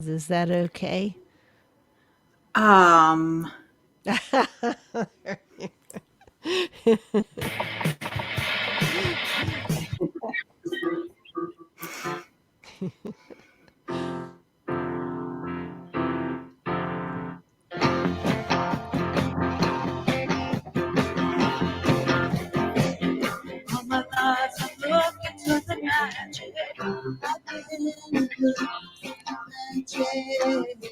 Is that okay? Um, all my life I'm looking for the magic. I've been looking for the magic.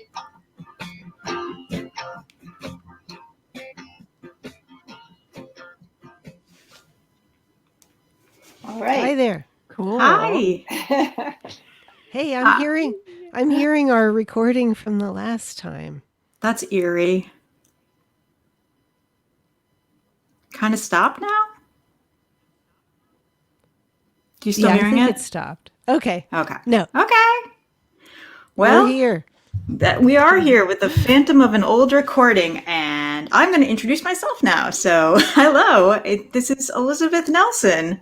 All Hi right. there. Cool. Hi. Hey, I'm Uh, hearing I'm hearing our recording from the last time. that's eerie. Kind of stopped now? Do you still Yeah, I hearing think it? it stopped. Okay. Okay. No, Okay. we're Well, here. that we are here with the phantom of an old recording, and I'm going to introduce myself now. So, hello. This is Elizabeth Nelson.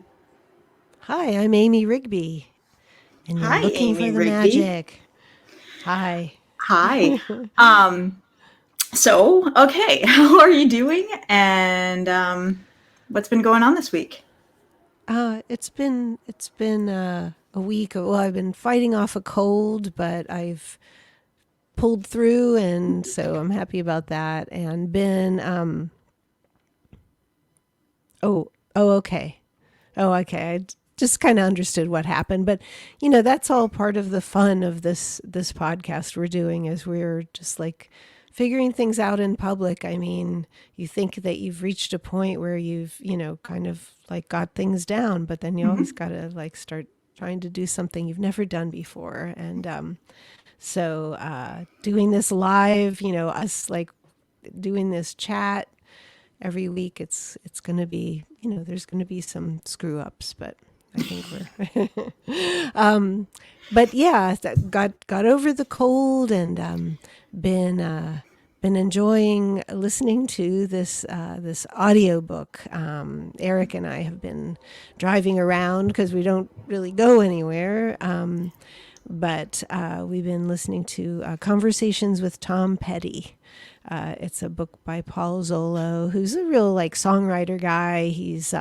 Hi, I'm Amy Rigby, and you're Hi, looking for Amy the Rigby. magic. Hi. Hi. Um, okay, how are you doing? And what's been going on this week? It's been a week. Well, I've been fighting off a cold, but I've pulled through, and so I'm happy about that. And been okay. Oh, okay. Just kind of understood what happened, but that's all part of the fun of this podcast we're doing is we're just like figuring things out in public. I mean, you think that you've reached a point where you've, kind of like got things down, but then you always Hmm. got to like start trying to do something you've never done before. And doing this live, us like doing this chat every week, it's going to be, there's going to be some screw ups, but I think we're but yeah, got over the cold and been been enjoying listening to this audiobook. Eric and I have been driving around because we don't really go anywhere. But we've been listening to Conversations with Tom Petty. It's a book by Paul Zollo, who's a real like songwriter guy. He's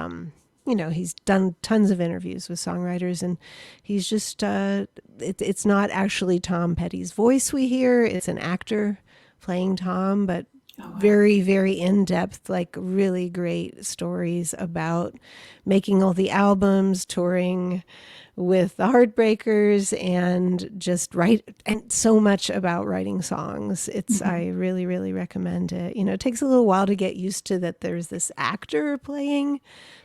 done tons of interviews with songwriters, and he's just it's not actually Tom Petty's voice we hear. It's an actor playing Tom, but Oh, wow. very, very in depth, like really great stories about making all the albums, touring with the Heartbreakers, and just write, and so much about writing songs. I really, really recommend it. It takes a little while to get used to that there's this actor playing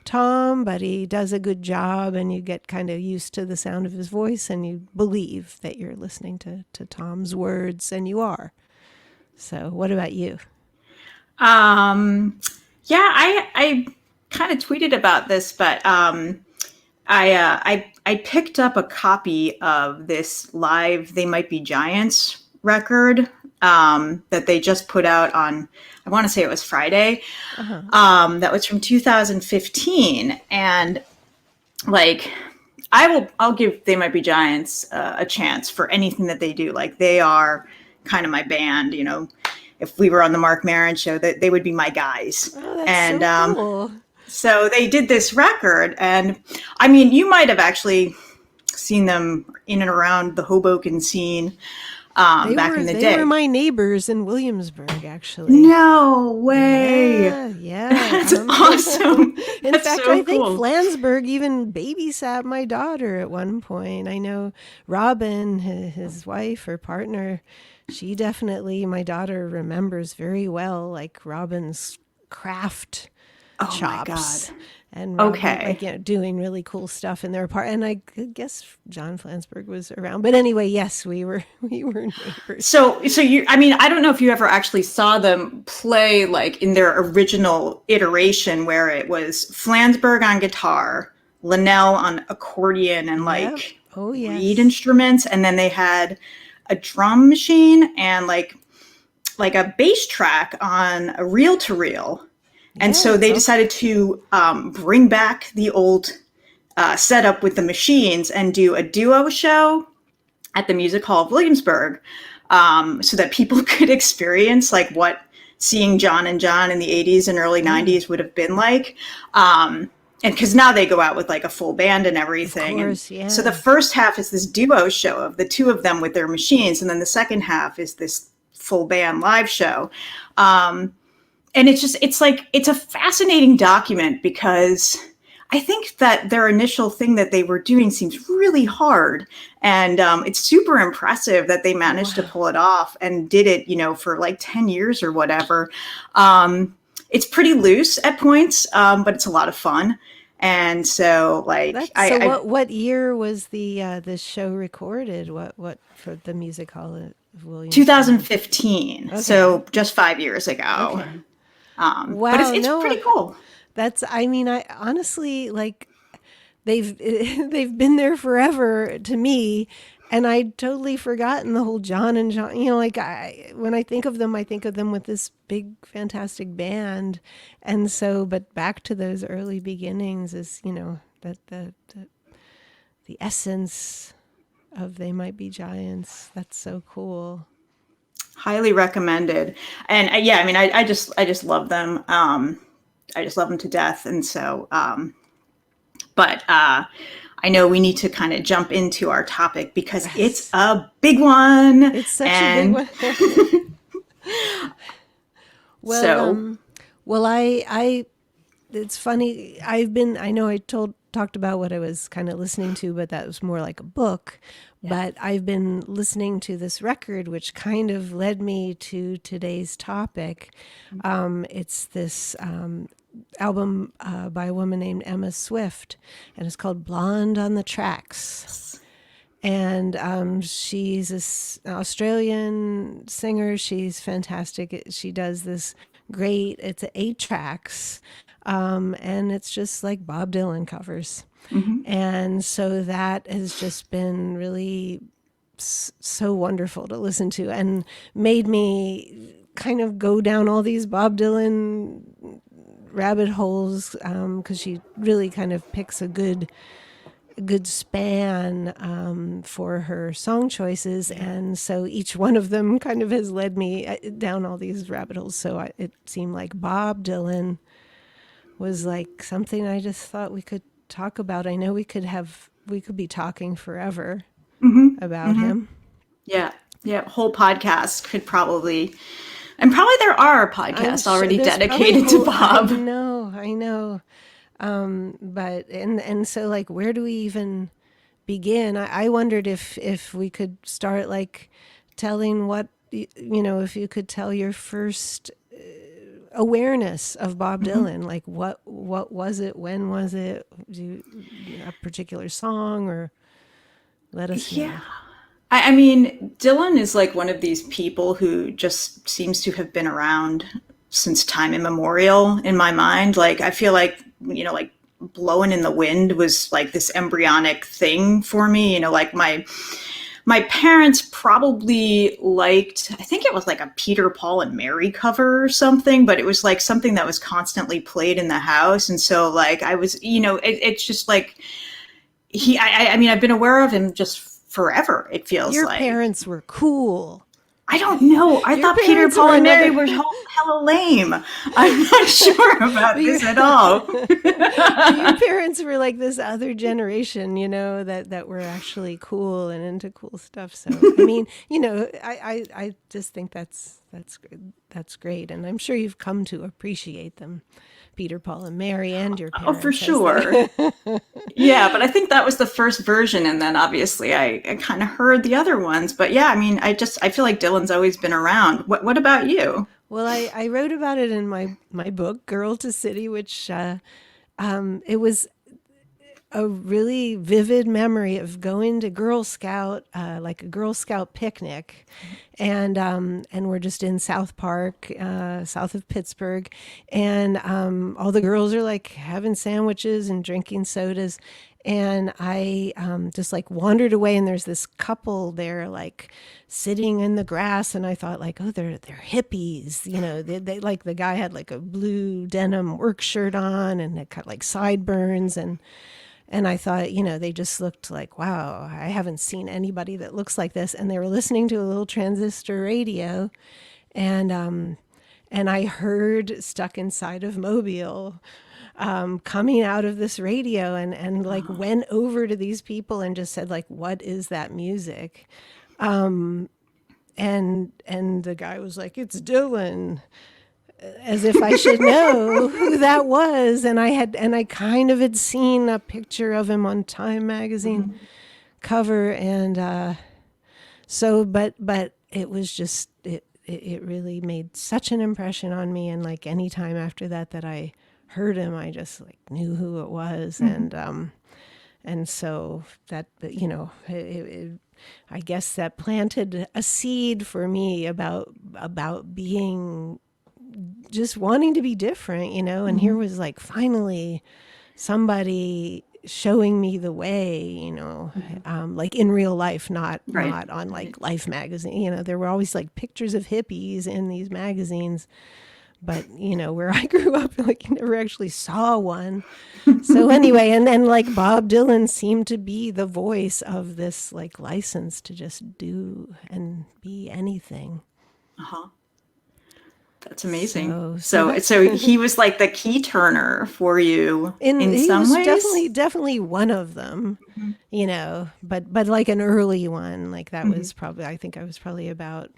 Tom, but he does a good job, and you get kind of used to the sound of his voice, and you believe that you're listening to Tom's words, and you are. So, what about you? Um, yeah, I kind of tweeted about this, but I picked up a copy of this live "They Might Be Giants" record that they just put out on. I want to say it was Friday. Uh huh. That was from 2015, and like I'll give "They Might Be Giants" a chance for anything that they do. Like they are kind of my band. If we were on the Mark Maron show, that they would be my guys. Oh, that's And so cool. so they did this record, and I mean, you might have actually seen them in and around the Hoboken scene They back were in the they were day. my neighbors in Williamsburg, actually. No way! Yeah, yeah. That's awesome. In That's fact, so I think cool. Flansburgh even babysat my daughter at one point. I know Robin, his wife or partner, she definitely, my daughter remembers very well, like Robin's craft Oh my god. chops, and Robin like Okay. doing really cool stuff in their part. And I guess John Flansburgh was around, but anyway, yes, we were we were neighbors. So I mean, I don't know if you ever actually saw them play like in their original iteration where it was Flansburgh on guitar, Linnell on accordion and Yep. like Oh reed yes. instruments, and then they had a drum machine and like a bass track on a reel to reel. And Yeah, so it's they all. decided to bring back the old setup with the machines and do a duo show at the Music Hall of Williamsburg, so that people could experience like what seeing John and John in the 80s and early 90s would have been like. And because now they go out with like a full band and everything. Of course, yeah. So the first half is this duo show of the two of them with their machines. And then the second half is this full band live show. And it's a fascinating document because I think that their initial thing that they were doing seems really hard. And it's super impressive that they managed to pull it off and did it, for like 10 years or whatever. It's pretty loose at points, but it's a lot of fun. And so, like, what year was the show recorded? What for the Music Hall of Williamsburg? 2015. Okay. So just 5 years ago. Okay. Wow, but it's pretty cool. I honestly, like, they've been there forever to me. And I'd totally forgotten the whole John and John, when I think of them with this big, fantastic band. And so, but back to those early beginnings is, that the essence of They Might Be Giants. That's so cool. Highly recommended. And I just love them. I just love them to death. And so, I know we need to kind of jump into our topic because it's a big one. It's such a big one. It's funny. I know I talked about what I was kind of listening to, but that was more like a book. Yeah. But I've been listening to this record, which kind of led me to today's topic. It's this album by a woman named Emma Swift, and it's called Blonde on the Tracks. And she's an Australian singer. She's fantastic. She does this great, it's 8 tracks, and it's just like Bob Dylan covers. Mm-hmm. And so that has just been really so wonderful to listen to and made me kind of go down all these Bob Dylan rabbit holes, because she really kind of picks a good span for her song choices, and so each one of them kind of has led me down all these rabbit holes. So it seemed like Bob Dylan was like something I just thought we could talk about. I know we could be talking forever about him. Yeah, whole podcast could probably. And probably there are podcasts already dedicated to Bob. I know. But so like, where do we even begin? I wondered if we could start like telling if you could tell your first awareness of Bob Dylan, like what was it? When was it? A particular song, or let us know. Yeah. I mean, Dylan is like one of these people who just seems to have been around since time immemorial in my mind. Like, I feel like, like Blowin' in the Wind was like this embryonic thing for me. Like my parents probably liked, I think it was like a Peter, Paul and Mary cover or something, but it was like something that was constantly played in the house. And so like I was, it's just like I've been aware of him just forever, it feels Your like. Your parents were cool. I don't know. I thought Peter, Paul, and Mary were hella lame. I'm not sure about this at all. Your parents were like this other generation, that were actually cool and into cool stuff. So, I mean, I just think that's great. And I'm sure you've come to appreciate them. Peter, Paul, and Mary, and your parents. Oh, for sure. Yeah, but I think that was the first version, and then obviously I kind of heard the other ones. But yeah, I mean, I feel like Dylan's always been around. What about you? Well, I wrote about it in my book, Girl to City, which it was a really vivid memory of going to Girl Scout, like a Girl Scout picnic. And we're just in South Park, south of Pittsburgh. And all the girls are like having sandwiches and drinking sodas. And I just like wandered away, and there's this couple there like sitting in the grass, and I thought like, oh, they're hippies, they like, the guy had like a blue denim work shirt on and it got like sideburns, and And I thought, they just looked like, wow, I haven't seen anybody that looks like this. And they were listening to a little transistor radio, and I heard "Stuck Inside of Mobile" coming out of this radio, and like went over to these people and just said, like, what is that music? And the guy was like, it's Dylan, as if I should know who that was. And I kind of had seen a picture of him on Time magazine cover. And but it was just, it really made such an impression on me. And like any time after that I heard him, I just like knew who it was. And so that, I guess that planted a seed for me about being, just wanting to be different, and here was like finally somebody showing me the way, like in real life, not on like Life magazine. There were always like pictures of hippies in these magazines, but where I grew up, like you never actually saw one. So anyway, and then like Bob Dylan seemed to be the voice of this like license to just do and be anything. That's amazing. So he was like the key turner for you in some ways. Definitely one of them, but like an early one. Like that was probably, I think I was probably about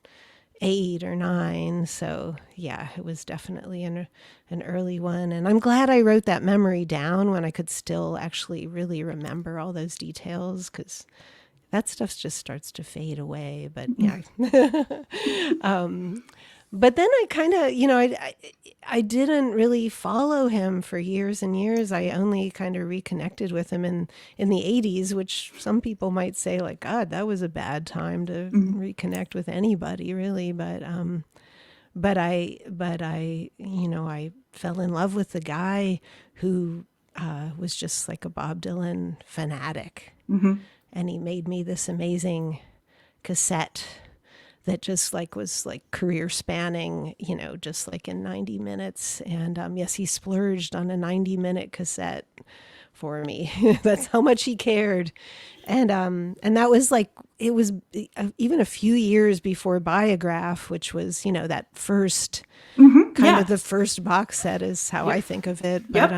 8 or 9. So yeah, it was definitely an early one. And I'm glad I wrote that memory down when I could still actually really remember all those details, because that stuff just starts to fade away. But yeah. But then I kind of, I didn't really follow him for years and years. I only kind of reconnected with him in the 80s, which some people might say like, God, that was a bad time to reconnect with anybody really. But I I fell in love with the guy who was just like a Bob Dylan fanatic. And he made me this amazing cassette that just like was like career spanning, just like in 90 minutes. And yes, he splurged on a 90-minute cassette for me. That's how much he cared. And that was like, it was even a few years before Biograph, which was, that first kind of the first box set is how I think of it. But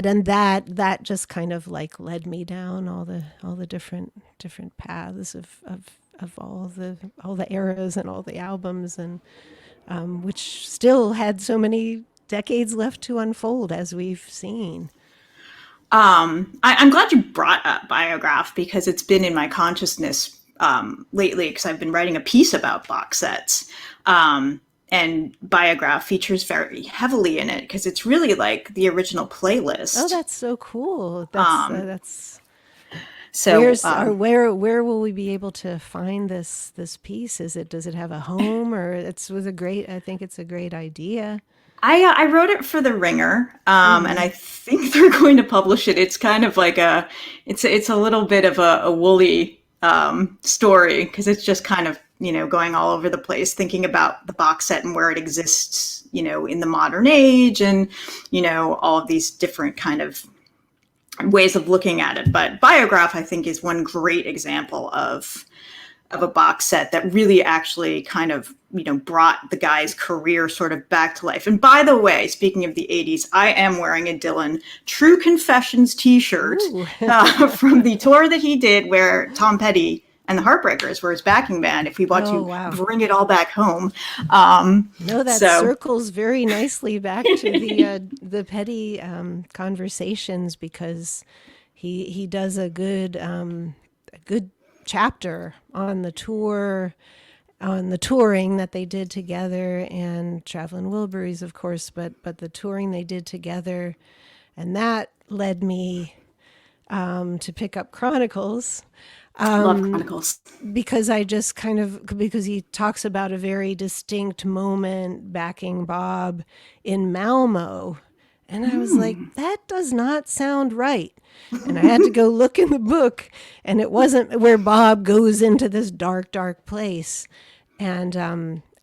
and that just kind of like led me down all the different paths of all the eras and all the albums, and which still had so many decades left to unfold, as we've seen. I'm glad you brought up Biograph, because it's been in my consciousness lately, because I've been writing a piece about box sets. And Biograph features very heavily in it, because it's really like the original playlist. Oh, that's so cool. That's so. Where will we be able to find this piece? Does it have a home, or I think it's a great idea. I wrote it for The Ringer, and I think they're going to publish it. It's kind of like it's a little bit of a woolly story, because it's just kind of, going all over the place, thinking about the box set and where it exists, in the modern age, and, all of these different kind of ways of looking at it. But Biograph, I think, is one great example of a box set that really actually kind of, brought the guy's career sort of back to life. And by the way, speaking of the 80s, I am wearing a Dylan True Confessions t-shirt from the tour that he did, where Tom Petty and the Heartbreakers were his backing band, if we want to bring it all back home. Circles very nicely back to the Petty conversations, because he does a good chapter on the touring that they did together, and Traveling Wilburys, of course, but the touring they did together, and that led me to pick up Chronicles. Love Chronicles. Because because he talks about a very distinct moment backing Bob in Malmo. And I was like, that does not sound right. And I had to go look in the book, and it wasn't where Bob goes into this dark, dark place. And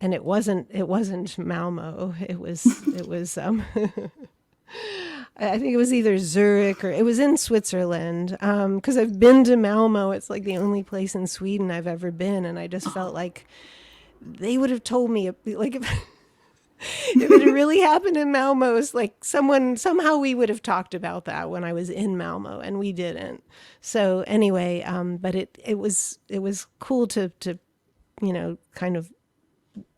it wasn't Malmo. It was I think it was either Zurich or it was in Switzerland. Because I've been to Malmo. It's like the only place in Sweden I've ever been, and I just felt like they would have told me, like, if it had really happened in Malmo, it's like somehow we would have talked about that when I was in Malmo, and we didn't. So anyway, but it was cool to kind of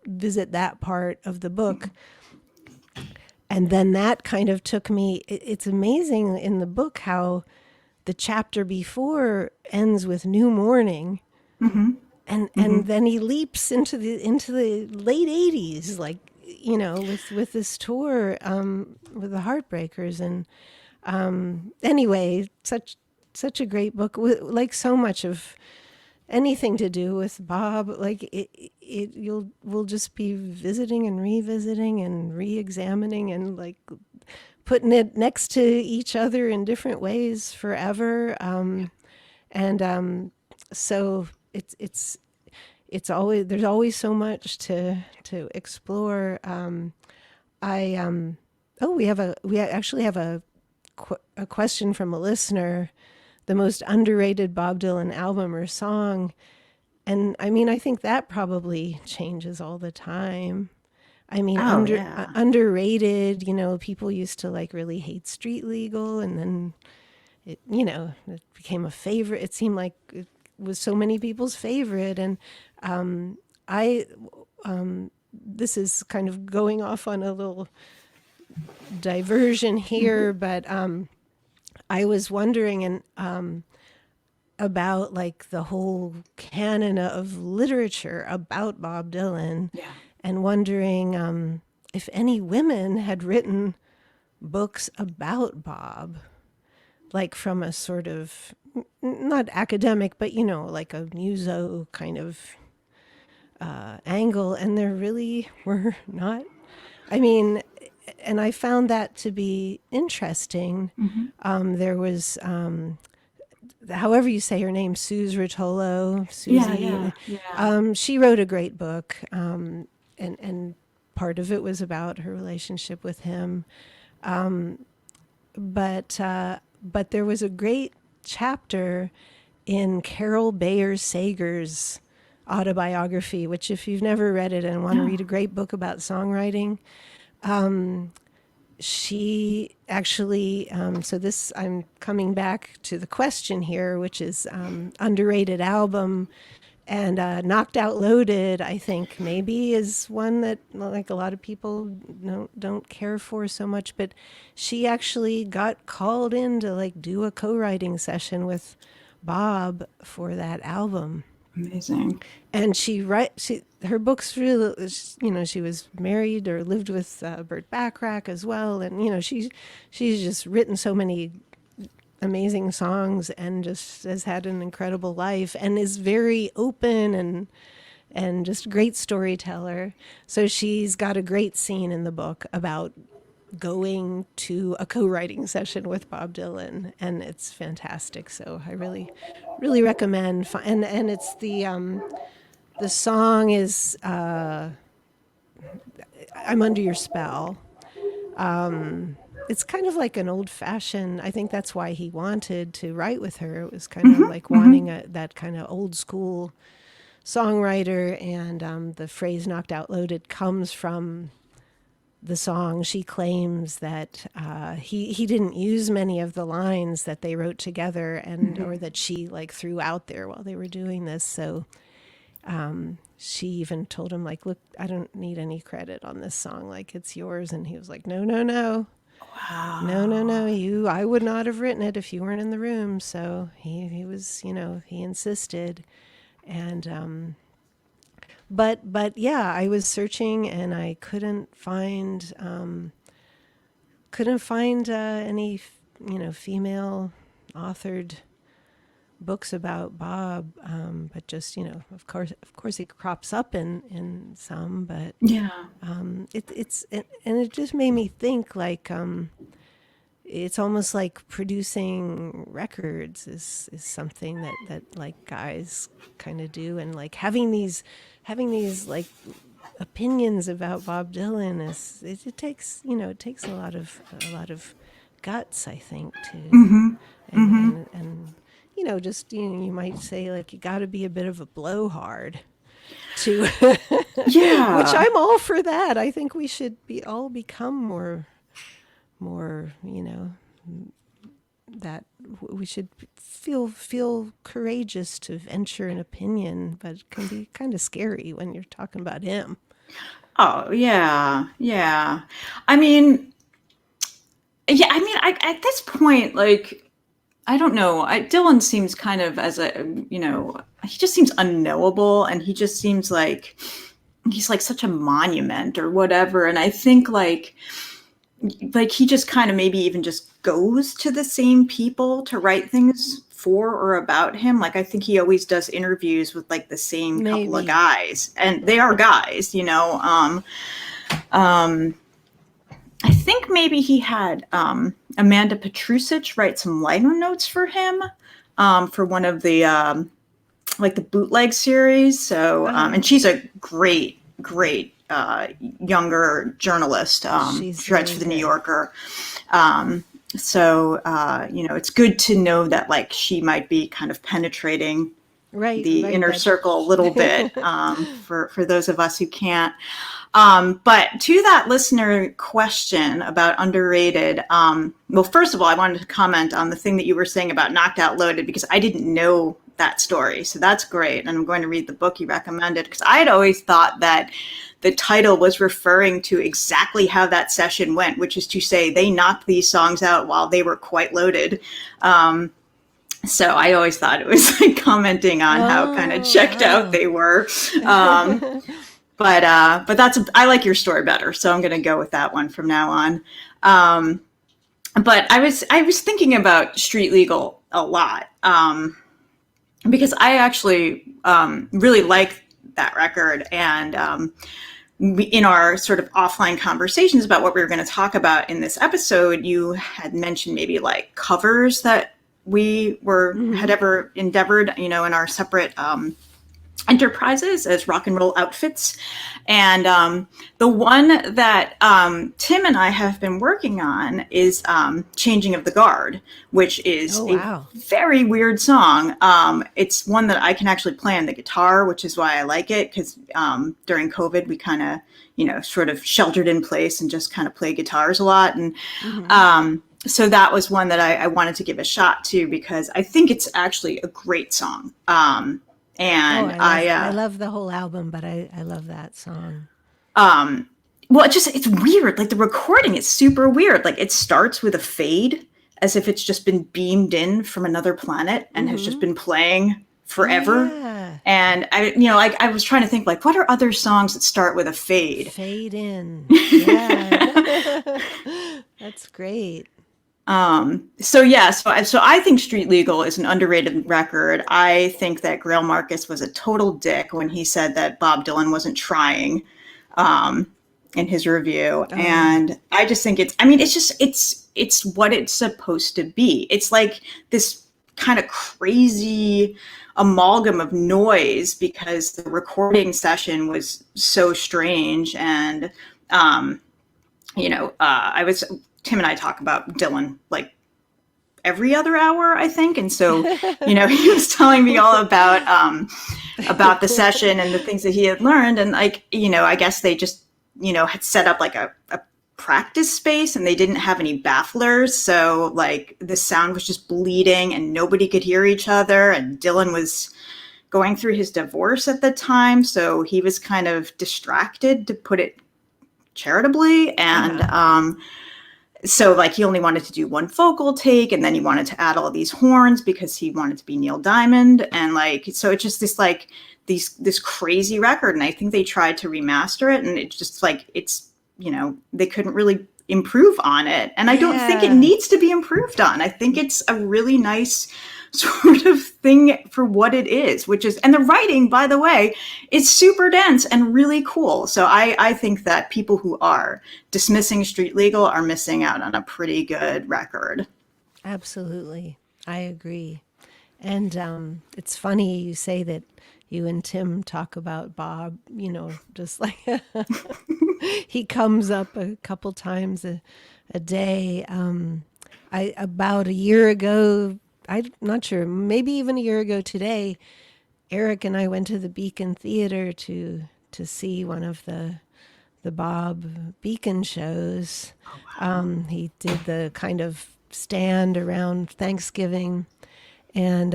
visit that part of the book. And then that kind of took me, it's amazing in the book how the chapter before ends with new morning. And then he leaps into the late 80s, like, with this tour, with the Heartbreakers. And anyway, such a great book, like so much of anything to do with Bob. Like we'll just be visiting and revisiting and re-examining and like putting it next to each other in different ways forever. So it's always, there's always so much to explore. We actually have a question from a listener: the most underrated Bob Dylan album or song. And I mean, I think that probably changes all the time. I mean, underrated, people used to like really hate Street Legal, and then it became a favorite. It seemed like it was so many people's favorite. And I this is kind of going off on a little diversion here, but I was wondering about like the whole canon of literature about Bob Dylan, and wondering if any women had written books about Bob, like from a sort of not academic, but like a muso kind of angle, and there really were not. I mean, and I found that to be interesting. There was, however you say her name, Suze Rotolo, Susie. She wrote a great book, and part of it was about her relationship with him. But there was a great chapter in Carol Bayer Sager's autobiography, which if you've never read it and want to read a great book about songwriting, she actually, so this, I'm coming back to the question here, which is underrated album. And Knocked Out Loaded, I think, maybe is one that like a lot of people don't care for so much. But she actually got called in to like do a co-writing session with Bob for that album. Amazing. And her books really, she was married or lived with Burt Bacharach as well. And, she's just written so many amazing songs and just has had an incredible life and is very open and just a great storyteller. So she's got a great scene in the book about going to a co-writing session with Bob Dylan, and it's fantastic. So I really, really recommend. And it's the song is "I'm Under Your Spell." It's kind of like an old-fashioned. I think that's why he wanted to write with her. It was kind of like wanting that kind of old-school songwriter, and the phrase "knocked out loaded" comes from the song. She claims that he didn't use many of the lines that they wrote together, and or that she like threw out there while they were doing this. So she even told him like, "Look, I don't need any credit on this song. Like, it's yours." And he was like, "No, no, no." Wow. No, I would not have written it if you weren't in the room. So he was, he insisted. And but yeah, I was searching and I couldn't find any female authored books about Bob, but just of course he crops up in some, but it just made me think like it's almost like producing records is something that like guys kind of do, and like having these like opinions about Bob Dylan it takes a lot of guts, I think, to Mm-hmm. Mm-hmm. and just you might say like you got to be a bit of a blowhard to, which Yeah. I'm all for that. I think we should be all become more that we should feel courageous to venture an opinion, but it can be kind of scary when you're talking about him. Oh, yeah. Yeah. I mean, yeah, I mean, at this point, like, I don't know. Dylan seems kind of as he just seems unknowable, and he just seems like he's like such a monument or whatever. And I think like he just kind of maybe even just goes to the same people to write things for or about him. Like I think he always does interviews with like the same couple of Maybe. guys, and they are guys, um, I think maybe he had Amanda Petrusic write some liner notes for him for one of the like the bootleg series. So and she's a great younger journalist. She's She writes really for the New good. Yorker. So it's good to know that like she might be kind of penetrating Right, the right. inner That circle a little bit for those of us who can't. But to that listener question about underrated, well, first of all, I wanted to comment on the thing that you were saying about Knocked Out Loaded, because I didn't know that story. So that's great. And I'm going to read the book you recommended, because I had always thought that the title was referring to exactly how that session went, which is to say they knocked these songs out while they were quite loaded. So I always thought it was like commenting on how kind of oh checked out wow. they were. But I like your story better, so I'm going to go with that one from now on. But I was thinking about Street Legal a lot because I actually really like that record, and in our sort of offline conversations about what we were going to talk about in this episode, you had mentioned maybe like covers that we had ever endeavored, in our separate enterprises as rock and roll outfits. And the one that Tim and I have been working on is Changing of the Guard, which is Oh a wow. very weird song. It's one that I can actually play on the guitar, which is why I like it, because during COVID, we kind of, sort of sheltered in place and just kind of play guitars a lot. And so that was one that I wanted to give a shot to, because I think it's actually a great song. Oh, And I love the whole album, but I love that song. well, it's weird. Like the recording is super weird. Like it starts with a fade as if it's just been beamed in from another planet and has just been playing forever. Yeah. And I was trying to think like, what are other songs that start with a fade? Fade in. Yeah. That's great. So I think Street Legal is an underrated record. I think that Grail Marcus was a total dick when he said that Bob Dylan wasn't trying in his review. Oh yeah. And I just think it's what it's supposed to be. It's like this kind of crazy amalgam of noise, because the recording session was so strange. And Tim and I talk about Dylan like every other hour, I think. And so, he was telling me all about the session and the things that he had learned. And like, I guess they just, had set up like a practice space, and they didn't have any bafflers. So like the sound was just bleeding and nobody could hear each other. And Dylan was going through his divorce at the time, so he was kind of distracted, to put it charitably. And so like he only wanted to do one vocal take, and then he wanted to add all these horns because he wanted to be Neil Diamond. And like, so it's just this crazy record. And I think they tried to remaster it, and it's just like, they couldn't really improve on it. And I don't think it needs to be improved on. I think it's a really nice sort of thing for what it is, and the writing, by the way, is super dense and really cool. So I think that people who are dismissing Street Legal are missing out on a pretty good record. Absolutely. I agree. And it's funny you say that you and Tim talk about Bob, just like he comes up a couple times a day. I about a year ago, I'm not sure, maybe even a year ago today, Eric and I went to the Beacon Theater to see one of the Bob Beacon shows. He did the kind of stand around Thanksgiving, and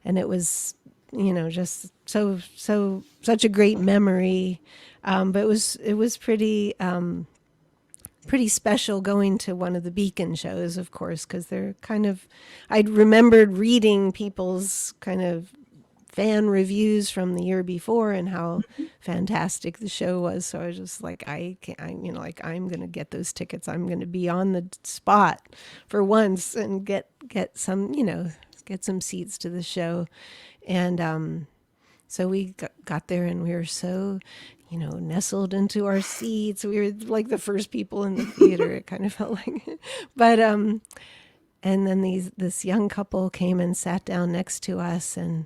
it was, just such a great memory. But it was pretty special going to one of the Beacon shows, of course, because they're kind of, I'd remembered reading people's kind of fan reviews from the year before and how fantastic the show was. So I was just like, I can't, like, I'm going to get those tickets. I'm going to be on the spot for once and get some, get some seats to the show. And so we got there and we were so, nestled into our seats. We were like the first people in the theater. It kind of felt like, but, and then this young couple came and sat down next to us, and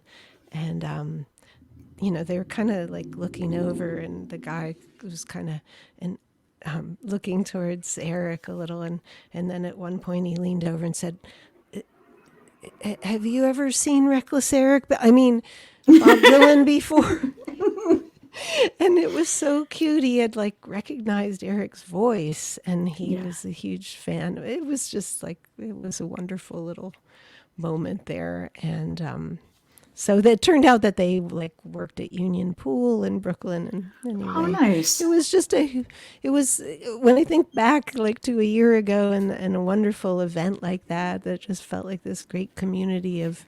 they were kind of like looking over, and the guy was kind of looking towards Eric a little, and then at one point he leaned over and said, "Have you ever seen Reckless Eric? I mean, Bob Dylan before?" And it was so cute. He had like recognized Eric's voice, and he was a huge fan. It was just like, it was a wonderful little moment there. And so that turned out that they like worked at Union Pool in Brooklyn. And anyway, Oh, nice. it was just when I think back like to a year ago and a wonderful event like that just felt like this great community of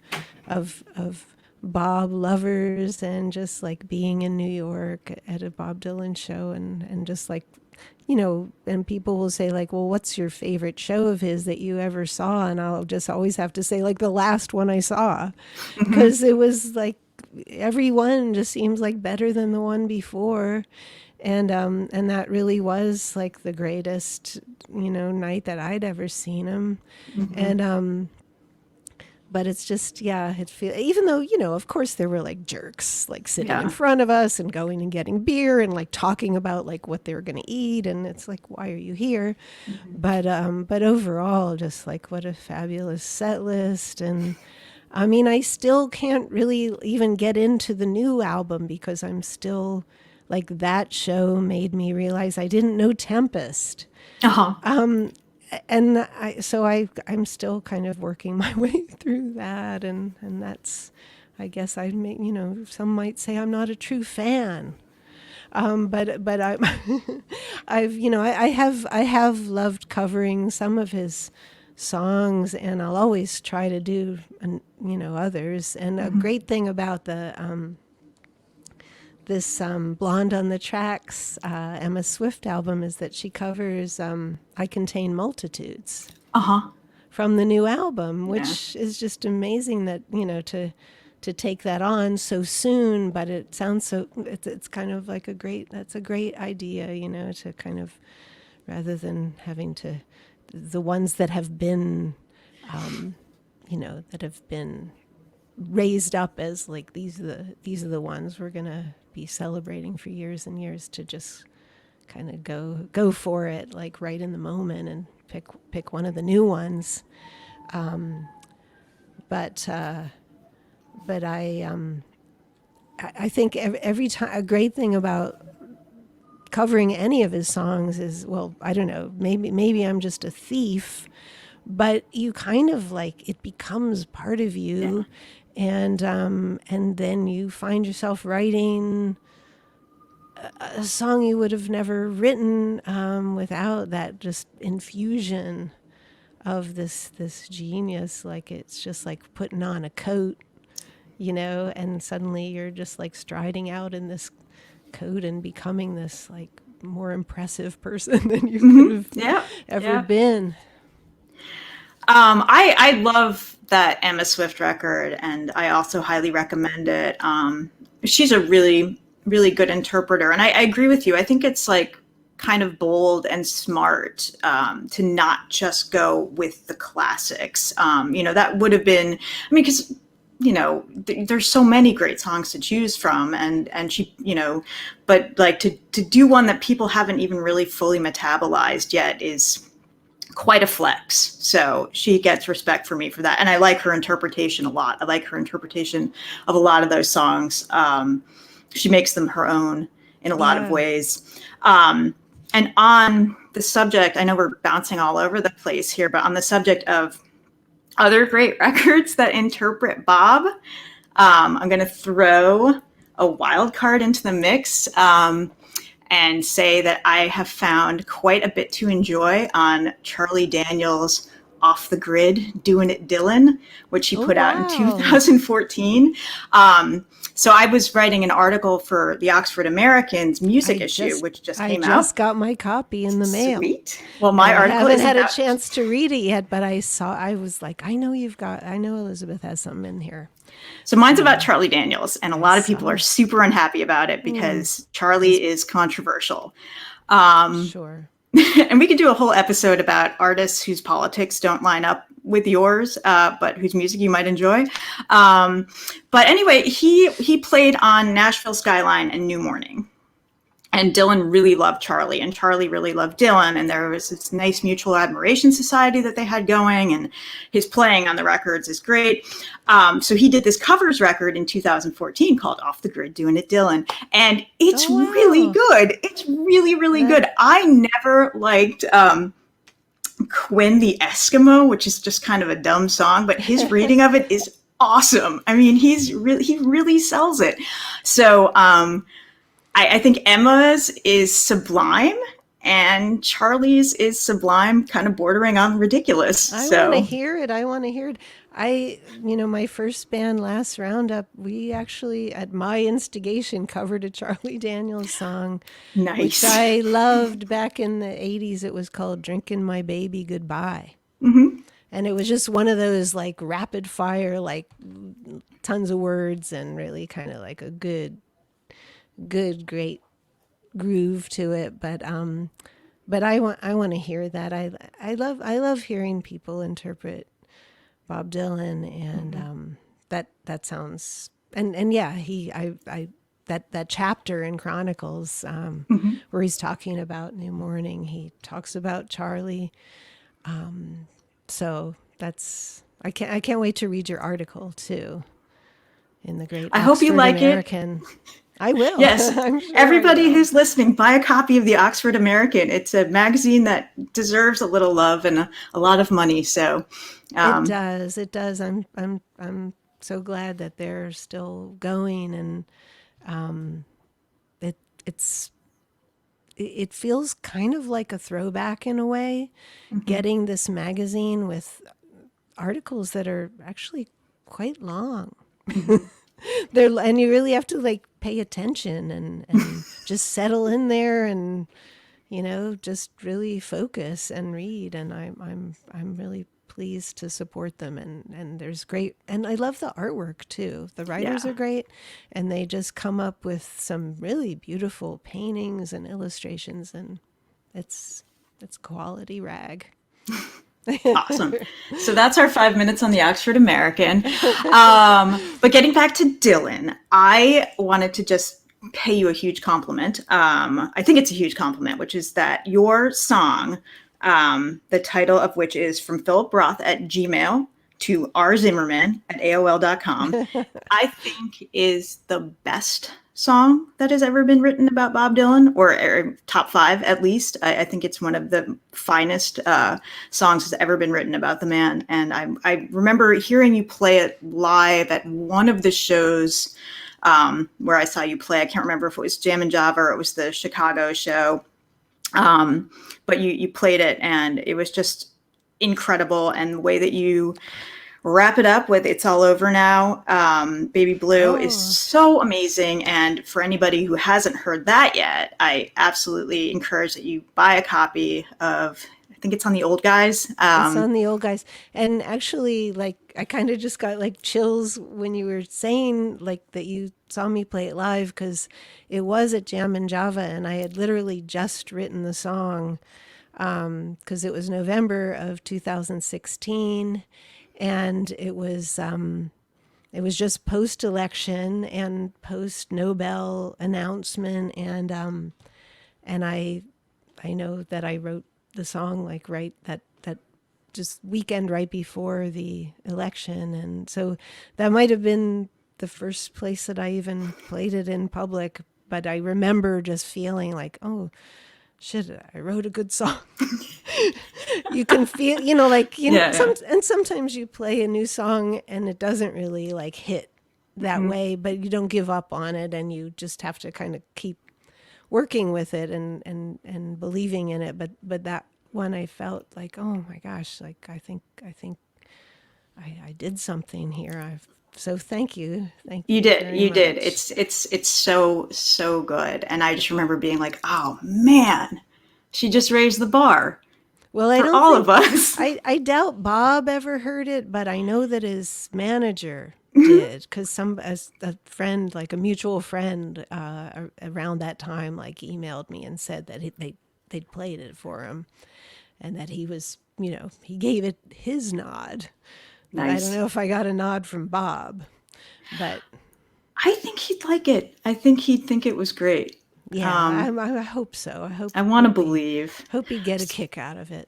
Bob lovers, and just like being in New York at a Bob Dylan show, and just like, and people will say like, well, what's your favorite show of his that you ever saw? And I'll just always have to say like the last one I saw, because it was like every one just seems like better than the one before. And that really was like the greatest, night that I'd ever seen him. And but it's just, even though, of course there were like jerks like sitting in front of us and going and getting beer and like talking about like what they were going to eat. And it's like, why are you here? But overall, just like what a fabulous set list. And I mean, I still can't really even get into the new album, because I'm still like, that show made me realize I didn't know Tempest. And I'm still kind of working my way through that, and that's, I guess I make, some might say I'm not a true fan, but I I have loved covering some of his songs, and I'll always try to do others. And a great thing about this Blonde on the Tracks Emma Swift album is that she covers I Contain Multitudes from the new album, which is just amazing that, to take that on so soon. But it sounds so, it's kind of like that's a great idea, to kind of, rather than having to, the ones that have been, that have been raised up as like, these are the ones we're gonna be celebrating for years and years, to just kind of go for it like right in the moment and pick one of the new ones. But I think every time, a great thing about covering any of his songs is, well, I don't know, maybe I'm just a thief, but you kind of like, it becomes part of you. And then you find yourself writing a song you would have never written without that just infusion of this genius. Like, it's just like putting on a coat, and suddenly you're just like striding out in this coat and becoming this like more impressive person than you could have ever been. I love that Emma Swift record, and I also highly recommend it. She's a really, really good interpreter, and I agree with you. I think it's like kind of bold and smart to not just go with the classics. That would have been, I mean, because there's so many great songs to choose from, and she, but like to do one that people haven't even really fully metabolized yet is quite a flex. So she gets respect for me for that. And I like her interpretation a lot. I like her interpretation of a lot of those songs. She makes them her own in a lot of ways. And on the subject, I know we're bouncing all over the place here, but on the subject of other great records that interpret Bob, I'm going to throw a wild card into the mix and say that I have found quite a bit to enjoy on Charlie Daniels' Off the Grid, Doing It Dylan, which he put out in 2014. So I was writing an article for the Oxford American's music issue, which just came out. I just got my copy in the mail. Sweet. Well, my article I haven't had a chance to read it yet, but I was like, I know Elizabeth has something in here. So mine's about Charlie Daniels, and a lot of people are super unhappy about it because Charlie is controversial. Sure. And we could do a whole episode about artists whose politics don't line up with yours, but whose music you might enjoy. But anyway, he played on Nashville Skyline and New Morning. And Dylan really loved Charlie, and Charlie really loved Dylan. And there was this nice mutual admiration society that they had going, and his playing on the records is great. So he did this covers record in 2014 called Off the Grid, Doing It Dylan. And it's really good. It's really, really good. I never liked Quinn the Eskimo, which is just kind of a dumb song, but his reading of it is awesome. I mean, he really sells it. So, I think Emma's is sublime and Charlie's is sublime, kind of bordering on ridiculous. I want to hear it. My first band, Last Roundup, we actually, at my instigation, covered a Charlie Daniels song. Nice. Which I loved back in the 80s. It was called Drinking My Baby Goodbye. Mm-hmm. And it was just one of those like rapid fire, like tons of words and really kind of like a great groove to it, but I want to hear that. I love hearing people interpret Bob Dylan, and that sounds and yeah, that chapter in Chronicles where he's talking about New Morning, he talks about Charlie, so that's I can't wait to read your article too in the great I hope you like American. I will. Yes. I'm sure Everybody who's listening, buy a copy of the Oxford American. It's a magazine that deserves a little love and a lot of money. So it does. It does. I'm so glad that they're still going, and it feels kind of like a throwback in a way, getting this magazine with articles that are actually quite long. And you really have to like pay attention and just settle in there and just really focus and read. And I'm really pleased to support them, and there's great, and I love the artwork too. The writers are great, and they just come up with some really beautiful paintings and illustrations, and it's quality rag. Awesome. So that's our 5 minutes on the Oxford American. But getting back to Dylan, I wanted to just pay you a huge compliment. I think it's a huge compliment, which is that your song, the title of which is From Philip Roth at Gmail to R Zimmerman at AOL.com, I think is the best song that has ever been written about Bob Dylan, or top 5 at least. I think it's one of the finest songs that's ever been written about the man. And I remember hearing you play it live at one of the shows where I saw you play. I can't remember if it was Jam and Java or it was the Chicago show. But you played it, and it was just incredible. And the way that you wrap it up with It's All Over Now, Baby Blue is so amazing. And for anybody who hasn't heard that yet, I absolutely encourage that you buy a copy of, I think it's on the Old Guys. It's on the Old Guys. And actually, like, I kind of just got like chills when you were saying like that you saw me play it live, because it was at Jam and Java, and I had literally just written the song because it was November of 2016. And it was just post-election and post-Nobel announcement, and I know that I wrote the song like right that just weekend right before the election. And so that might have been the first place that I even played it in public. But I remember just feeling like, oh, shit, I wrote a good song. You can feel, Yeah. and sometimes you play a new song and it doesn't really like hit that way, but you don't give up on it, and you just have to kind of keep working with it and believing in it. But that one, I felt like, oh my gosh, like I think I did something here. So thank you. Thank You you did. very You did. much. It's so good. And I just remember being like, "Oh man, she just raised the bar Well, I for don't all of think us." I doubt Bob ever heard it, but I know that his manager did, because a friend, like a mutual friend, around that time, like emailed me and said that they'd played it for him, and that he was, he gave it his nod. But I don't Nice. know if I got a nod from Bob. But I think he'd like it. I think he'd think it was great. yeah, I hope so. I hope I want to believe. hope he'd get a kick out of it.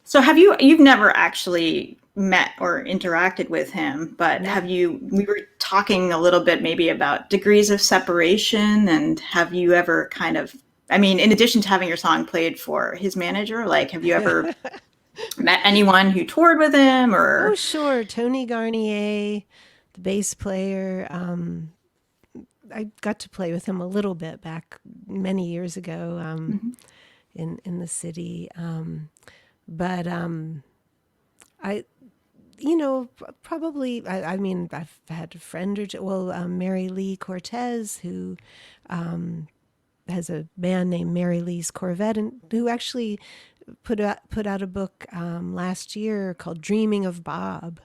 So you've never actually met or interacted with him, but No. we were talking a little bit maybe about degrees of separation, and have you ever kind of, I mean, in addition to having your song played for his manager, like, have you ever met anyone who toured with him Oh, or? sure. Tony Garnier, the bass player. I got to play with him a little bit back many years ago, in the city. But I, probably, I mean, I've had a friend or two. Well, Mary Lee Cortez, who has a band named Mary Lee's Corvette, and who actually put out a book last year called Dreaming of Bob,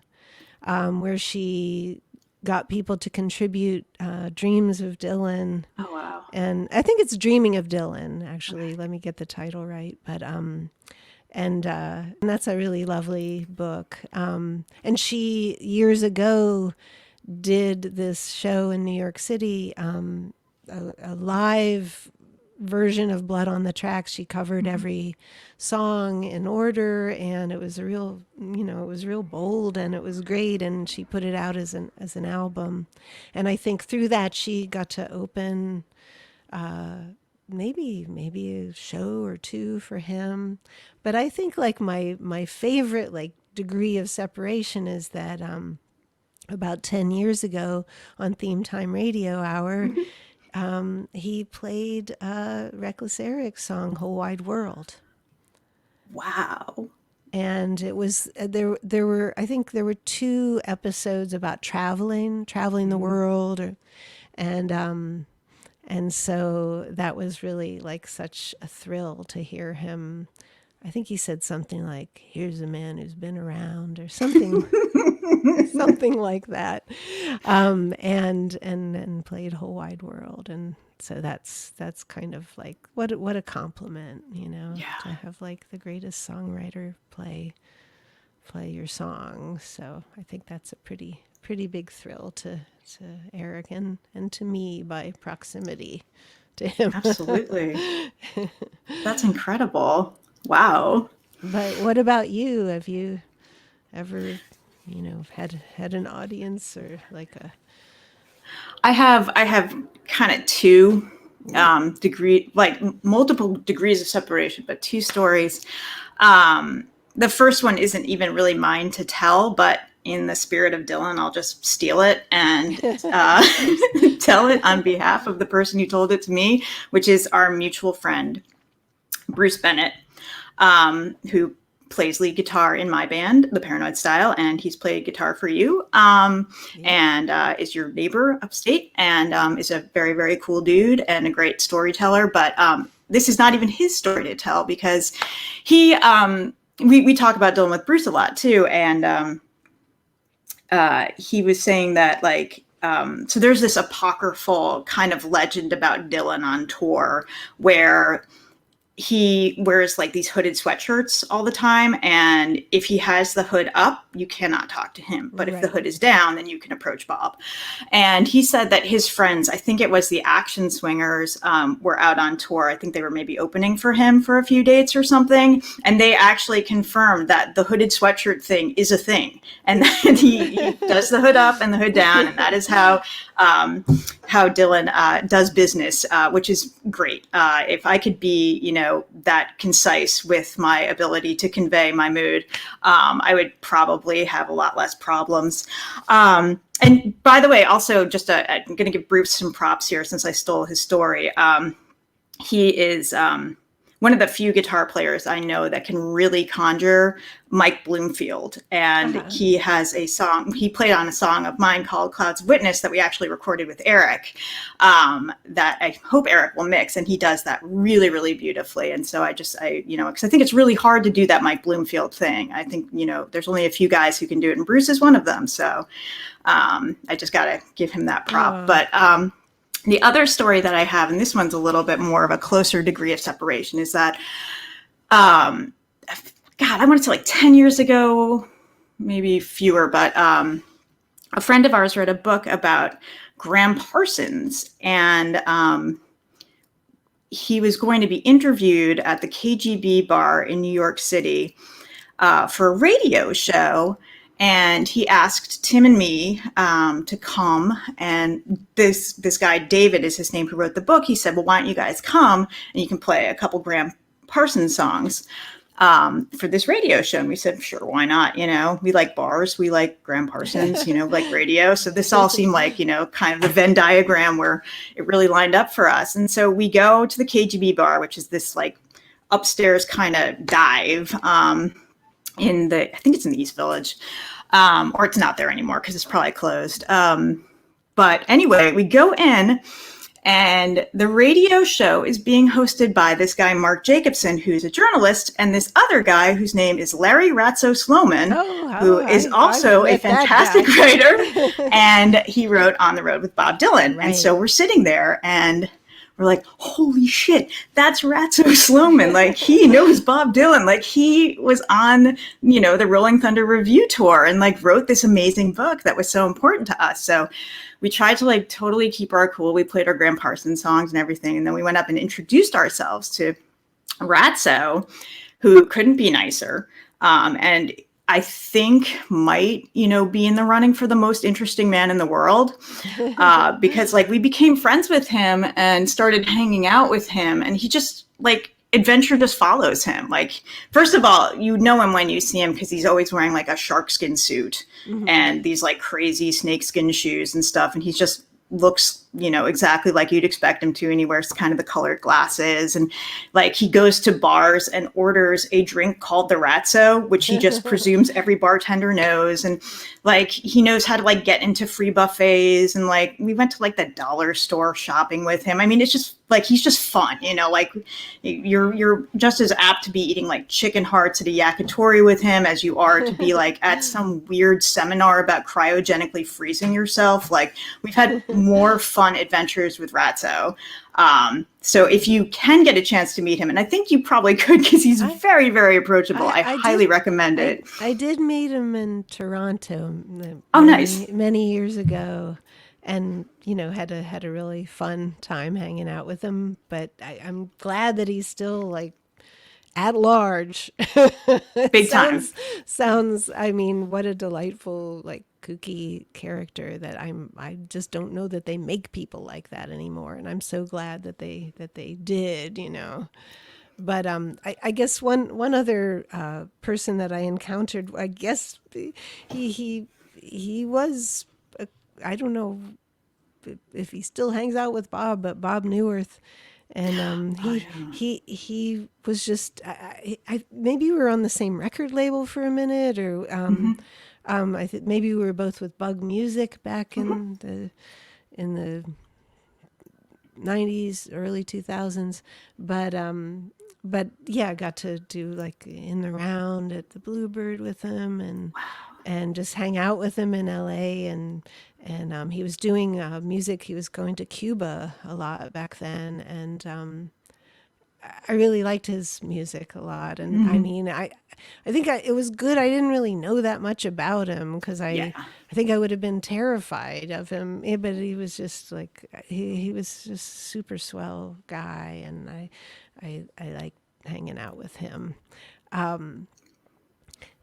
where she got people to contribute dreams of Dylan. Oh wow. And I think it's Dreaming of Dylan, actually. Let me get the title right. But and that's a really lovely book. And she years ago did this show in New York City, a live version of Blood on the Tracks. She covered every song in order, and it was it was real bold, and it was great, and she put it out as an album. And I think through that she got to open maybe a show or two for him. But I think like my favorite like degree of separation is that about 10 years ago on Theme Time Radio Hour, he played Reckless Eric's song "Whole Wide World," Wow. and it was there were, I think there were two episodes about traveling the world, and so that was really like such a thrill to hear him. I think he said something like, "Here's a man who's been around," or something. Something like that, and played Whole Wide World, and so that's kind of like what a compliment, Yeah. to have like the greatest songwriter play your song. So I think that's a pretty big thrill to Eric and to me by proximity to him. Absolutely. That's incredible. Wow. But what about you? Have you ever, had an audience or like a I have kind of two like multiple degrees of separation, but two stories. The first one isn't even really mine to tell, but in the spirit of Dylan, I'll just steal it and tell it on behalf of the person who told it to me, which is our mutual friend, Bruce Bennett, who plays lead guitar in my band, The Paranoid Style, and he's played guitar for you, and is your neighbor upstate, and is a very, very cool dude and a great storyteller. But this is not even his story to tell, because he, we talk about Dylan with Bruce a lot too, and he was saying that like, so there's this apocryphal kind of legend about Dylan on tour where he wears like these hooded sweatshirts all the time, and if he has the hood up, you cannot talk to him, but if the Right. hood is down, then you can approach Bob. And he said that his friends, I think it was the Action Swingers, were out on tour. I think they were maybe opening for him for a few dates or something, and they actually confirmed that the hooded sweatshirt thing is a thing, and that he does the hood up and the hood down, and that is how Dylan does business, which is great. If I could be, that concise with my ability to convey my mood, I would probably have a lot less problems. And by the way, also just I'm going to give Bruce some props here since I stole his story. He is one of the few guitar players I know that can really conjure Mike Bloomfield. And he has a song, he played on a song of mine called Clouds of Witness that we actually recorded with Eric, that I hope Eric will mix. And he does that really, really beautifully. And so because I think it's really hard to do that Mike Bloomfield thing. I think, there's only a few guys who can do it, and Bruce is one of them. So I just got to give him that prop. But the other story that I have, and this one's a little bit more of a closer degree of separation, is that, I want to say like 10 years ago, maybe fewer, but a friend of ours read a book about Graham Parsons, and he was going to be interviewed at the KGB bar in New York City for a radio show. And he asked Tim and me to come. And this guy, David is his name, who wrote the book. He said, well, why don't you guys come and you can play a couple Graham Parsons songs for this radio show. And we said, sure, why not? We like bars. We like Graham Parsons, like radio. So this all seemed like, kind of the Venn diagram where it really lined up for us. And so we go to the KGB bar, which is this like upstairs kind of dive I think it's in the East Village, or it's not there anymore because it's probably closed. But anyway, we go in, and the radio show is being hosted by this guy, Mark Jacobson, who's a journalist, and this other guy whose name is Larry Ratso Sloman, who is also a fantastic writer, and he wrote On the Road with Bob Dylan. Right. And so we're sitting there, and we're like, holy shit, that's Ratso Sloman. Like, he knows Bob Dylan. Like, he was on, the Rolling Thunder Review tour and like wrote this amazing book that was so important to us. So we tried to like totally keep our cool. We played our Graham Parsons songs and everything. And then we went up and introduced ourselves to Ratso, who couldn't be nicer. And I think might, be in the running for the most interesting man in the world, because like we became friends with him and started hanging out with him, and he just like adventure just follows him. Like, first of all, you know him when you see him because he's always wearing like a sharkskin suit and these like crazy snakeskin shoes and stuff, and he's just looks exactly like you'd expect him to, and he wears kind of the colored glasses, and like he goes to bars and orders a drink called the Ratso, which he just presumes every bartender knows, and like he knows how to like get into free buffets, and like we went to like the dollar store shopping with him. I mean, it's just like he's just fun, like you're just as apt to be eating like chicken hearts at a yakitori with him as you are to be like at some weird seminar about cryogenically freezing yourself. Like, we've had more fun adventures with Ratso. So if you can get a chance to meet him, and I think you probably could because he's very, very approachable. I highly recommend it. I did meet him in Toronto. Nice. Many years ago, and had a really fun time hanging out with him. But I'm glad that he's still like at large. Big time. Sounds. I mean, what a delightful like kooky character that I just don't know that they make people like that anymore, and I'm so glad that they did. But I guess one other person that I encountered, I guess he was, I don't know if he still hangs out with Bob, but Bob Newirth. And he was just I maybe we were on the same record label for a minute, or I think maybe we were both with Bug Music back in the 90s, early 2000s, but yeah, I got to do like in the round at the Bluebird with him, and just hang out with him in LA, and he was doing music. He was going to Cuba a lot back then, I really liked his music a lot, and I Hmm. mean, I think it was good. I didn't really know that much about him because Yeah. I think I would have been terrified of him. But he was just like he was just super swell guy, and I like hanging out with him.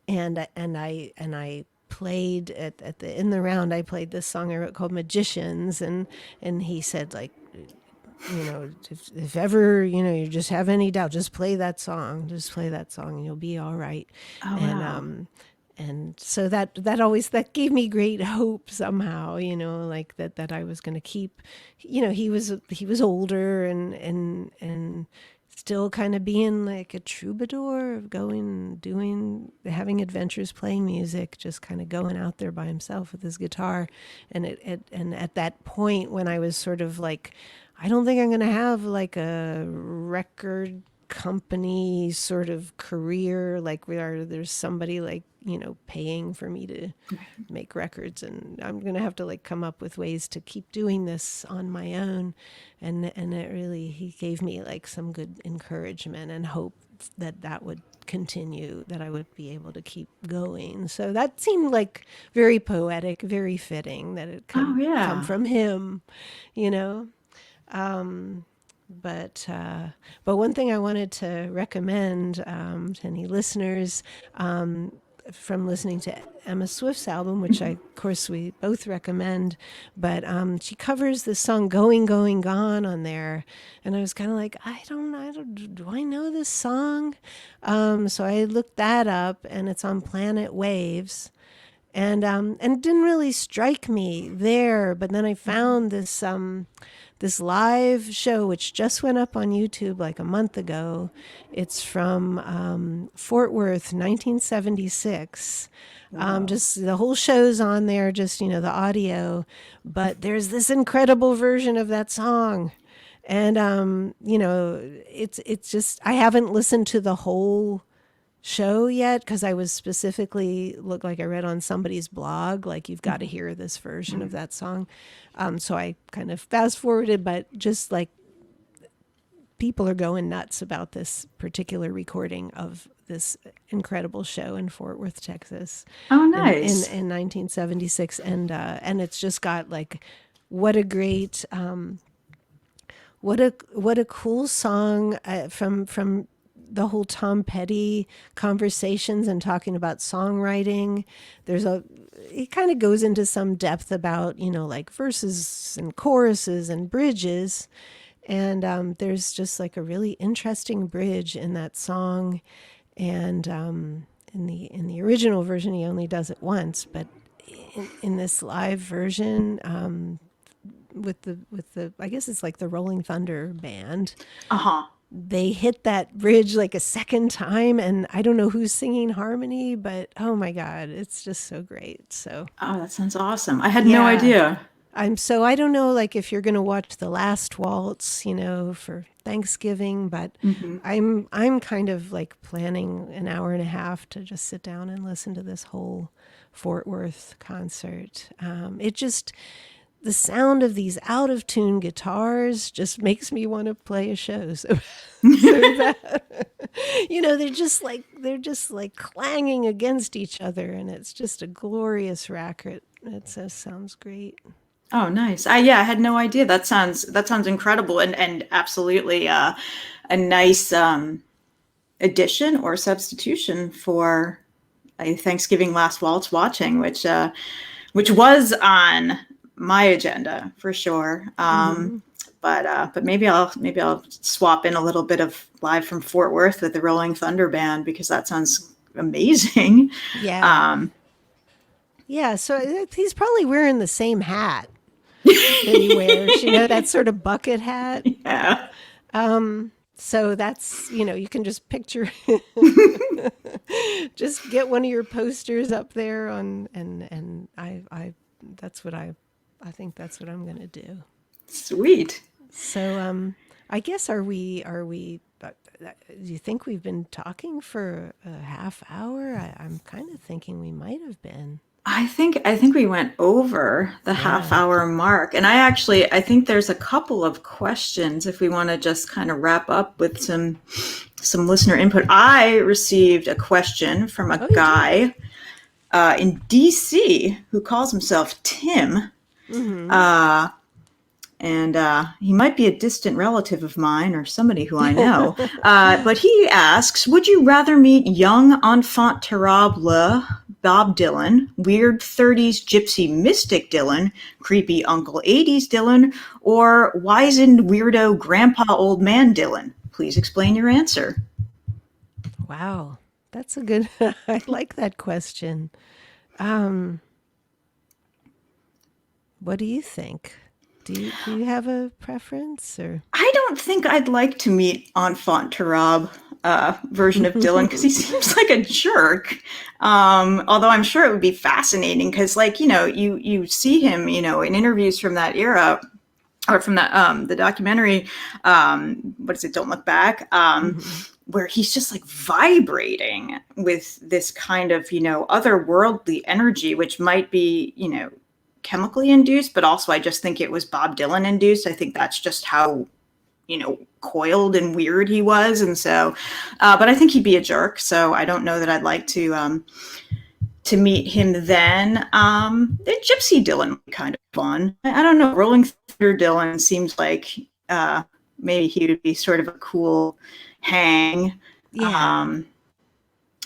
And I played at the in the round. I played this song I wrote called Magicians, and he said like, if ever, you just have any doubt, just play that song. Just play that song and you'll be all right. Oh And wow. um and so that always that gave me great hope somehow, like that I was going to keep, he was older and still kind of being like a troubadour, going, doing, having adventures, playing music, just kind of going out there by himself with his guitar. And at that point when I was sort of like, I don't think I'm going to have like a record company sort of career, like where there's somebody like, paying for me to make records, and I'm going to have to like come up with ways to keep doing this on my own. And it really, he gave me like some good encouragement and hope that would continue, that I would be able to keep going. So that seemed like very poetic, very fitting that it Oh could come yeah. from him, you know. Um, but one thing I wanted to recommend to any listeners, from listening to Emma Swift's album, which I, of course, we both recommend, but she covers the song "Going, Going, Gone" on there, and I was kind of like, I don't, do I know this song? So I looked that up, and it's on Planet Waves, and it didn't really strike me there. But then I found this live show which just went up on YouTube like a month ago. It's from Fort Worth, 1976. Whoa. Just the whole show's on there, just the audio, but there's this incredible version of that song. And it's just, I haven't listened to the whole show yet because I was specifically looked like I read on somebody's blog like you've got to hear this version of that song. So I kind of fast forwarded, but just like people are going nuts about this particular recording of this incredible show in Fort Worth, Texas, Oh nice. in 1976, and it's just got like what a great what a cool song, from the whole Tom Petty conversations and talking about songwriting. It kind of goes into some depth about, like verses and choruses and bridges. And there's just like a really interesting bridge in that song. And in the original version, he only does it once, but in this live version, with the I guess it's like the Rolling Thunder band, Uh-huh. they hit that bridge like a second time, and I don't know who's singing harmony, but oh my god, it's just so great. So Oh, that sounds awesome. I had no yeah, idea. I don't know like if you're going to watch The Last Waltz, for Thanksgiving, but Hmm. I'm kind of like planning an hour and a half to just sit down and listen to this whole Fort Worth concert. It just, the sound of these out of tune guitars just makes me want to play a show. So that, they're just like clanging against each other, and it's just a glorious record. It just sounds great. Oh, nice. I had no idea. That sounds incredible and absolutely a nice addition or substitution for a Thanksgiving last waltz watching, which was on my agenda for sure. But maybe I'll swap in a little bit of live from Fort Worth with the Rolling Thunder Band because that sounds amazing. Yeah, Um, yeah. So he's probably wearing the same hat that he wears. That sort of bucket hat. yeah. So that's, you can just picture, just get one of your posters up there and that's what I think that's what I'm going to do. Sweet. So, I guess do you think we've been talking for a half hour? I'm kind of thinking we might have been. I think we went over the half Yeah. hour mark. And I think there's a couple of questions if we want to just kind of wrap up with some listener input. I received a question from a Oh, you did? guy in DC who calls himself Tim. Mm-hmm. And he might be a distant relative of mine or somebody who I know. But he asks, would you rather meet young enfant terrible Bob Dylan, weird 30s gypsy mystic Dylan, creepy Uncle 80s Dylan, or wizened weirdo grandpa old man Dylan? Please explain your answer. Wow. That's a good, I like that question. Um, what do you think? Do you have a preference or? I don't think I'd like to meet enfant terrible version of Dylan because he seems like a jerk. Although I'm sure it would be fascinating because, like, you see him, in interviews from that era or from the documentary. What is it? Don't Look Back. Mhm. Where he's just like vibrating with this kind of, otherworldly energy, which might be, chemically induced, but also I just think it was Bob Dylan induced. I think that's just how, coiled and weird he was. And so, but I think he'd be a jerk. So I don't know that I'd like to meet him then. The Gypsy Dylan would be kind of fun. I don't know. Rolling Thunder Dylan seems like maybe he would be sort of a cool hang. Yeah.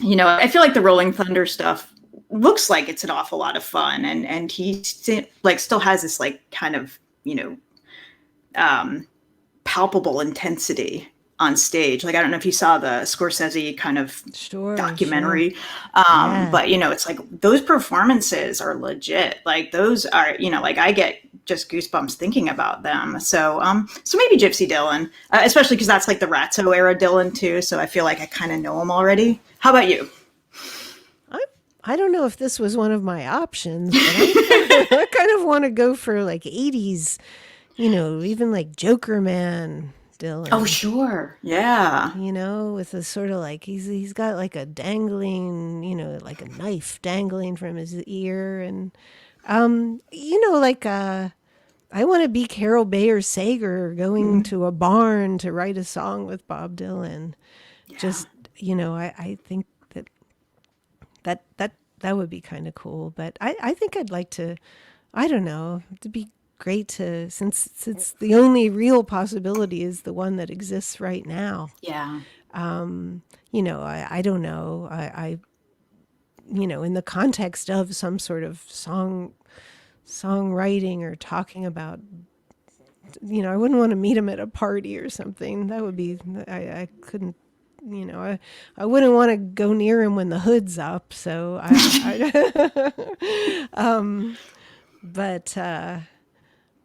I feel like the Rolling Thunder stuff looks like it's an awful lot of fun, and he still has this like kind of palpable intensity on stage. Like I don't know if you saw the Scorsese kind of Sure, sure. documentary, Yeah. but it's like those performances are legit. Like those are like I get just goosebumps thinking about them. So maybe Gypsy Dylan, especially because that's like the Ratso era Dylan too. So I feel like I kind of know him already. How about you? I I don't know if this was one of my options, but I kind of want to go for like 80s, even like Joker Man Oh, Dylan. sure. Yeah. With a sort of like he's got like a dangling, like a knife dangling from his ear and like I want to be Carol Bayer Sager going Mhm. to a barn to write a song with Bob Dylan. Yeah. Just, I think that would be kind of cool. But I think I'd like to, I don't know, it'd be great to, since the only real possibility is the one that exists right now. Yeah. I don't know. In the context of some sort of songwriting or talking about, I wouldn't want to meet him at a party or something. That would be, I couldn't, I wouldn't want to go near him when the hood's up. So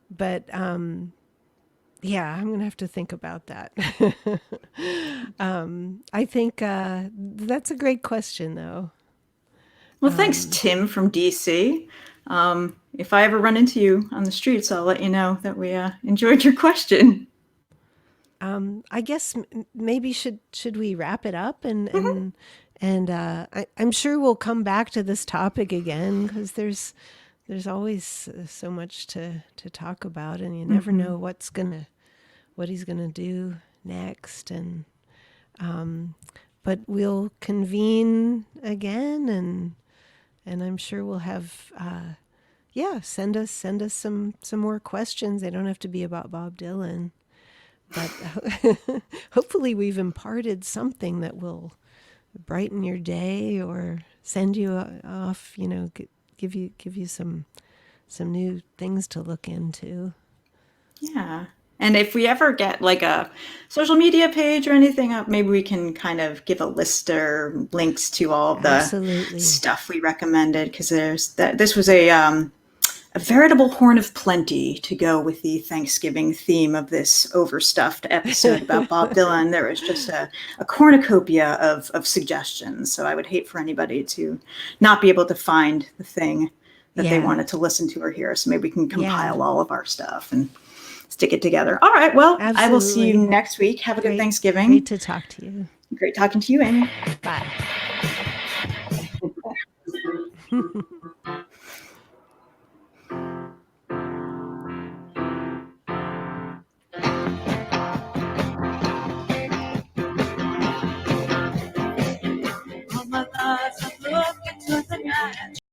but, yeah, I'm gonna have to think about that. I think that's a great question, though. Well, thanks, Tim from DC. If I ever run into you on the streets, I'll let you know that we enjoyed your question. I guess maybe should we wrap it up Mhm. I'm sure we'll come back to this topic again because there's always so much to talk about, and you never Mhm. know what he's gonna do next, and but we'll convene again, and I'm sure we'll have yeah, send us some more questions. They don't have to be about Bob Dylan, but hopefully we've imparted something that will brighten your day or send you off, give you some new things to look into. Yeah. And if we ever get like a social media page or anything up, maybe we can kind of give a list or links to all of the Absolutely. stuff we recommended because this was a veritable horn of plenty to go with the Thanksgiving theme of this overstuffed episode about Bob Dylan. There was just a cornucopia of suggestions. So I would hate for anybody to not be able to find the thing that they Yeah. wanted to listen to or hear. So maybe we can Yeah. compile all of our stuff and stick it together. All right. Well, I will see you Absolutely. next week. Have a good Great. Great Thanksgiving. to talk to you. Great talking to you, Amy. Bye.